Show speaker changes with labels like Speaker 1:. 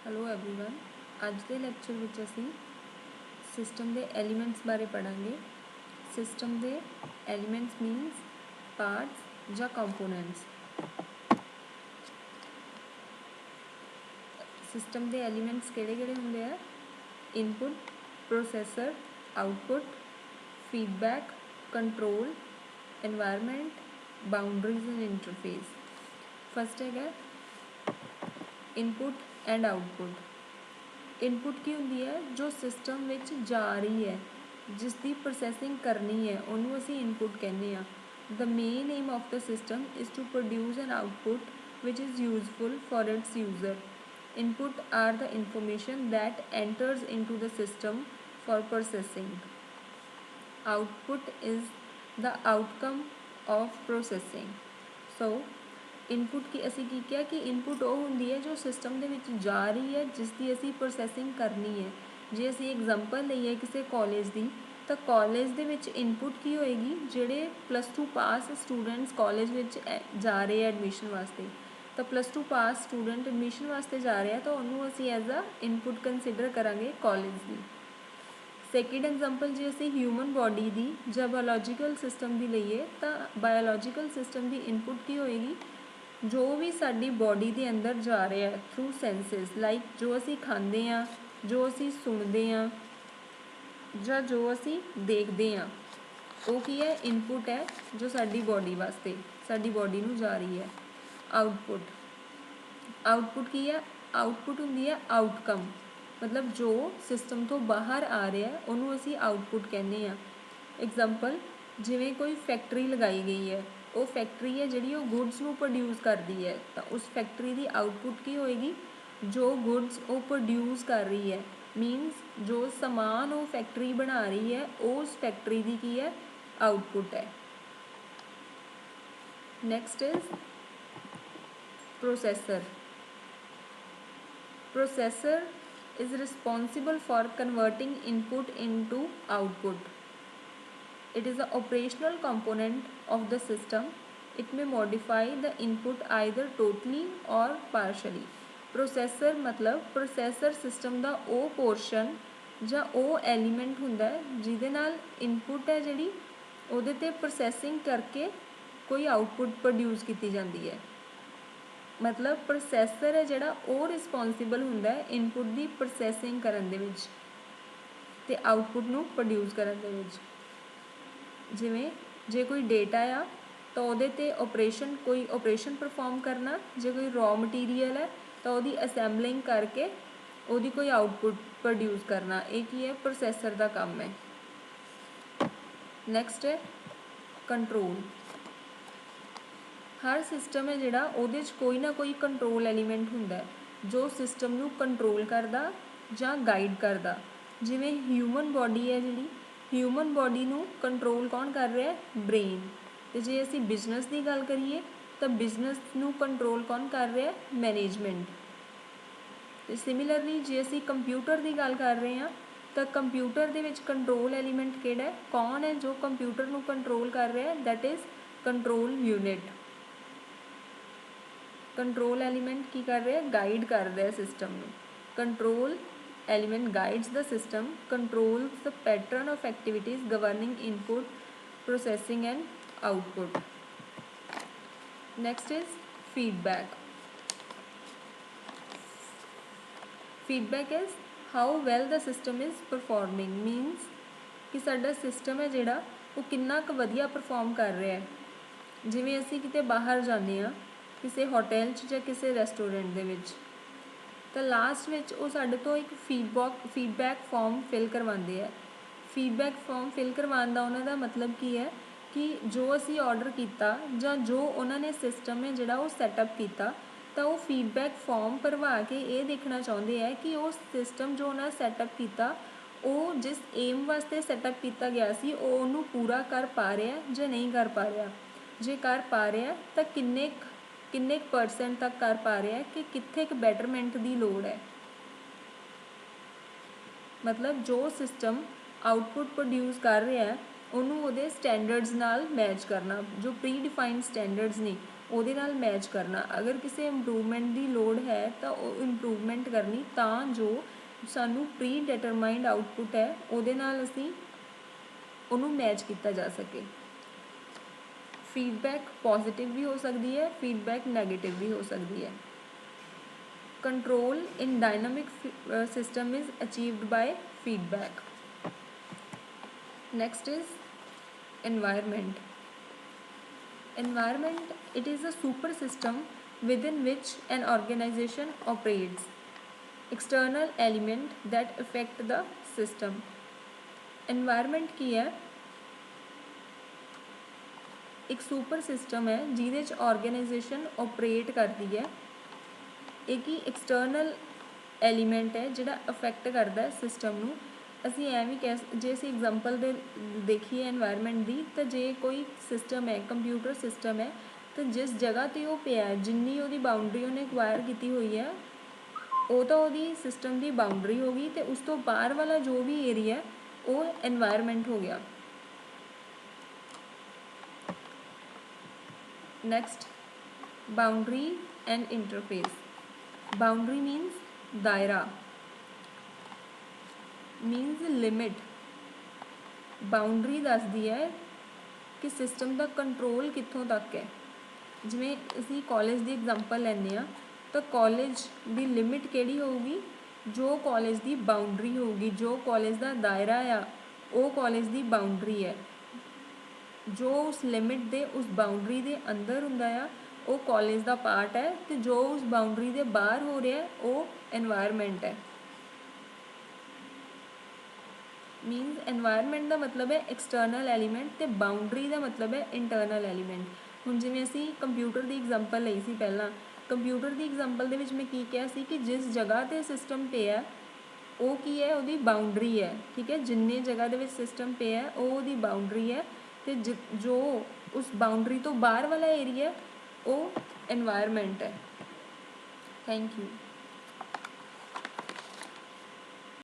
Speaker 1: Hello everyone. अज के lecture विच असी system के एलीमेंट्स बारे पढ़ांगे। सिस्टम के एलीमेंट्स मीनस पार्ट्स या कंपोनेंट्स। सिस्टम के एलीमेंट्स किहड़े-किहड़े हुंदे आ? Input, processor, output, feedback, control, environment, boundaries and interface. First है इनपुट एंड आउटपुट। इनपुट की होंदी है जो सिस्टम विच जा रही है, जिसकी प्रोसैसिंग करनी है, उन्होंने असी इनपुट कहने आ। The main aim of the system is to produce an output which is useful for its user. Input are the information that enters into the system for processing. Output is the outcome of processing. So input की असी की किया कि input वो होंदी है जो system दे विच जा रही है, जिसकी असी प्रोसैसिंग करनी है। जे असी एग्जांपल लईए किसी कॉलेज की, तो कॉलेज दे विच इनपुट की होएगी जिहड़े +2 पास स्टूडेंट्स कॉलेज विच जा रहे हैं एडमिशन वास्ते। तो +2 पास स्टूडेंट एडमिशन वास्ते जा रहे हैं तो उन्होंने असी एज अ इनपुट कंसीडर करांगे कॉलेज की। सैकेंड एग्जांपल जे असी ह्यूमन बॉडी की या बायोलॉजिकल सिस्टम की लईए तो बायोलॉजिकल सिस्टम की इनपुट की होएगी जो भी साडी बॉडी के अंदर जा रहा है थ्रू सेंसिस, लाइक जो असी खांदे हैं, जो असी सुनते हैं या जो असी देखते हैं, वो की है इनपुट है जो साडी बॉडी वास्ते साडी बॉडी नूं जा रही है। आउटपुट की है? आउटपुट होंदी है आउटकम, मतलब जो सिस्टम तो बाहर आ रहा है उन्होंने असी आउटपुट कहने आ। एग्जांपल जिवें कोई फैक्ट्री लगाई गई है, वो फैक्ट्री है जिहड़ी वो गुड्स नूं प्रोड्यूस करती है, तो उस फैक्ट्री की आउटपुट की होएगी जो गुड्स वो प्रोड्यूस कर रही है। मीनस जो समान वो फैक्ट्री बना रही है उस फैक्ट्री की है आउटपुट है। Next is processor. Processor is responsible for converting input into output. It is an operational component of the system. It may modify the input either totally or partially. Processor मतलब processor system ਦਾ ਉਹ portion ਜਾਂ ਉਹ element ਹੁੰਦਾ ਹੈ ਜਿਹਦੇ ਨਾਲ input है ਜਿਹੜੀ ਉਹਦੇ ਤੇ processing करके कोई output produce ਕੀਤੀ ਜਾਂਦੀ है। मतलब प्रोसैसर है जिहड़ा वो रिस्पोंसिबल हुंदा है इनपुट की प्रोसैसिंग करन दे विच ते आउटपुट नूं प्रोड्यूस करन दे विच। जिवें जे कोई डेटा आ तो उहदे ते ऑपरेशन कोई ऑपरेशन परफॉर्म करना, जे कोई रॉ मटीरियल है तो उहदी असैंबलिंग करके उहदी कोई आउटपुट प्रोड्यूस करना, ये की है प्रोसैसर का काम है। नैक्सट है कंट्रोल। हर सिस्टम है जिहड़ा उहदे च कोई ना कोई कंट्रोल एलीमेंट हुंदा है जो सिस्टम नूं कंट्रोल करदा जां गाइड करदा। जिवें ह्यूमन बॉडी है जिहड़ी, ह्यूमन बॉडी नूं कंट्रोल कौन कर रहा है? ब्रेन। ते जे असी बिजनेस की गल करिए तो बिजनेस नूं कंट्रोल कौन कर रहा है? मैनेजमेंट। ते सिमिलरली जे असी कंप्यूटर की गल कर रहे हैं तो कंप्यूटर दे विच कंट्रोल एलीमेंट किहड़ा है? कौन है जो कंप्यूटर नूं कंट्रोल कर रहा है? That is control unit. Control element की कर रहे हैं? गाइड कर रहे हैं सिस्टम में। Control element guides the system, controls the pattern of activities governing input, processing and output. Next is feedback. Feedback is how well the system is performing. Means कि साडा सिस्टम है जिहड़ा वो किन्ना क वधिया परफॉर्म कर रहा है। जिवें असी किते बाहर जाने आ किसी होटल च या किसी रेस्टोरेंट दे विच, तो लास्ट विच वो साडे तो एक फीडबैक फॉर्म फिल करवाते हैं। फीडबैक फॉर्म फिल करवाने का उन्होंने मतलब की है कि जो असी ऑर्डर किया या जो उन्होंने सिस्टम है जिहड़ा वो सैटअप किया, तो वो फीडबैक फॉर्म भरवा के ये देखना चाहते हैं कि वो सिस्टम जो उन्होंने सैटअप किया वो जिस एम वास्ते सैटअप किया गया सी वो उन्होंने पूरा कर पा रहा है या नहीं कर पा रहा। जे कर पा रहा है तो किन्ने % तक कर पा रहा है, कि कित्थे क बैटरमेंट की लोड़ है। मतलब जो सिस्टम आउटपुट प्रोड्यूस कर रहा है उन्होंने वो स्टैंडर्ड्स नाल मैच करना, जो प्री डिफाइंड स्टैंडर्ड्स ने ਉਹਦੇ ਨਾਲ ਮੈਚ ਕਰਨਾ। ਅਗਰ ਕਿਸੇ ਇੰਪਰੂਵਮੈਂਟ ਦੀ ਲੋੜ ਹੈ ਤਾਂ ਉਹ ਇੰਪਰੂਵਮੈਂਟ ਕਰਨੀ, ਤਾਂ ਜੋ ਸਾਨੂੰ ਪ੍ਰੀ ਡਿਟਰਮਾਈਨਡ ਆਊਟਪੁੱਟ ਹੈ ਉਹਦੇ ਨਾਲ ਅਸੀਂ ਉਹਨੂੰ ਮੈਚ ਕੀਤਾ ਜਾ ਸਕੇ। ਫੀਡਬੈਕ ਪੋਜ਼ਿਟਿਵ ਵੀ ਹੋ ਸਕਦੀ ਹੈ, ਫੀਡਬੈਕ ਨੈਗੇਟਿਵ ਵੀ ਹੋ ਸਕਦੀ ਹੈ। Control in dynamic system is achieved ਬਾय feedback. Next is environment. Environment, it is a super system within which an organization operates. External element that affect the system. Environment ਕੀ ਹੈ? ਇੱਕ super system ਹੈ ਜਿਹਦੇ 'ਚ organisation operate ਕਰਦੀ ਹੈ। ਇਹ ਕੀ external element ਹੈ ਜਿਹੜਾ ਅਫੈਕਟ ਕਰਦਾ ਸਿਸਟਮ ਨੂੰ। ਅਸੀਂ ਐਵੇਂ ਕਹਿ, ਜੇ ਅਸੀਂ ਐਗਜ਼ਾਮਪਲ ਦੇ ਦੇਖੀਏ এনवायरमेंट ਦੀ, ਤਾਂ ਜੇ ਕੋਈ ਸਿਸਟਮ ਹੈ, ਕੰਪਿਊਟਰ ਸਿਸਟਮ ਹੈ, ਤਾਂ ਜਿਸ ਜਗ੍ਹਾ 'ਤੇ ਉਹ ਪਿਆ, ਜਿੰਨੀ ਉਹਦੀ ਬਾਊਂਡਰੀ ਉਹਨੇ ਐਕਵਾਇਰ ਕੀਤੀ ਹੋਈ ਹੈ, ਉਹ ਤਾਂ ਉਹਦੀ ਸਿਸਟਮ ਦੀ ਬਾਊਂਡਰੀ ਹੋ ਗਈ, ਅਤੇ ਉਸ ਤੋਂ ਬਾਹਰ ਵਾਲਾ ਜੋ ਵੀ ਏਰੀਆ ਉਹ এনवायरमेंट ਹੋ ਗਿਆ। Next, boundary and interface. Boundary means ਦਾਇਰਾ, ਮੀਨਸ ਲਿਮਿਟ। ਬਾਊਂਡਰੀ ਦੱਸਦੀ ਹੈ ਕਿ ਸਿਸਟਮ ਦਾ ਕੰਟਰੋਲ ਕਿੱਥੋਂ ਤੱਕ ਹੈ। ਜਿਵੇਂ ਅਸੀਂ ਕਾਲਜ ਦੀ ਐਗਜ਼ਾਮਪਲ ਲੈਂਦੇ ਹਾਂ, ਤਾਂ ਕਾਲਜ ਦੀ ਲਿਮਿਟ ਕਿਹੜੀ ਹੋਊਗੀ? ਜੋ ਕਾਲਜ ਦੀ ਬਾਊਂਡਰੀ ਹੋਊਗੀ, ਜੋ ਕਾਲਜ ਦਾ ਦਾਇਰਾ ਆ, ਉਹ ਕਾਲਜ ਦੀ ਬਾਊਂਡਰੀ ਹੈ। ਜੋ ਉਸ ਲਿਮਿਟ ਦੇ, ਉਸ ਬਾਊਂਡਰੀ ਦੇ ਅੰਦਰ ਹੁੰਦਾ ਆ, ਉਹ ਕਾਲਜ ਦਾ ਪਾਰਟ ਹੈ, ਅਤੇ ਜੋ ਉਸ ਬਾਊਂਡਰੀ ਦੇ ਬਾਹਰ ਹੋ ਰਿਹਾ ਉਹ এনवायरमेंट ਹੈ। ਮੀਨਸ এনवायरमेंट ਦਾ ਮਤਲਬ ਹੈ ਐਕਸਟਰਨਲ ਐਲੀਮੈਂਟ, ਅਤੇ ਬਾਊਂਡਰੀ ਦਾ ਮਤਲਬ ਹੈ ਇੰਟਰਨਲ ਐਲੀਮੈਂਟ। ਹੁਣ ਜਿਵੇਂ ਅਸੀਂ ਕੰਪਿਊਟਰ ਦੀ ਐਗਜ਼ਾਮਪਲ ਲਈ ਸੀ ਪਹਿਲਾਂ, ਕੰਪਿਊਟਰ ਦੀ ਐਗਜ਼ਾਮਪਲ ਦੇ ਵਿੱਚ ਮੈਂ ਕੀ ਕਿਹਾ ਸੀ ਕਿ ਜਿਸ ਜਗ੍ਹਾ 'ਤੇ ਸਿਸਟਮ ਪਿਆ ਉਹ ਕੀ ਹੈ? ਉਹਦੀ ਬਾਊਂਡਰੀ ਹੈ। ਠੀਕ ਹੈ, ਜਿੰਨੇ ਜਗ੍ਹਾ ਦੇ ਵਿੱਚ ਸਿਸਟਮ ਪਿਆ ਉਹ ਉਹਦੀ ਬਾਊਂਡਰੀ ਹੈ, ਅਤੇ ਜੋ ਉਸ ਬਾਊਂਡਰੀ ਤੋਂ ਬਾਹਰ ਵਾਲਾ ਏਰੀਆ ਉਹ এনवायरमेंट ਹੈ। Thank you.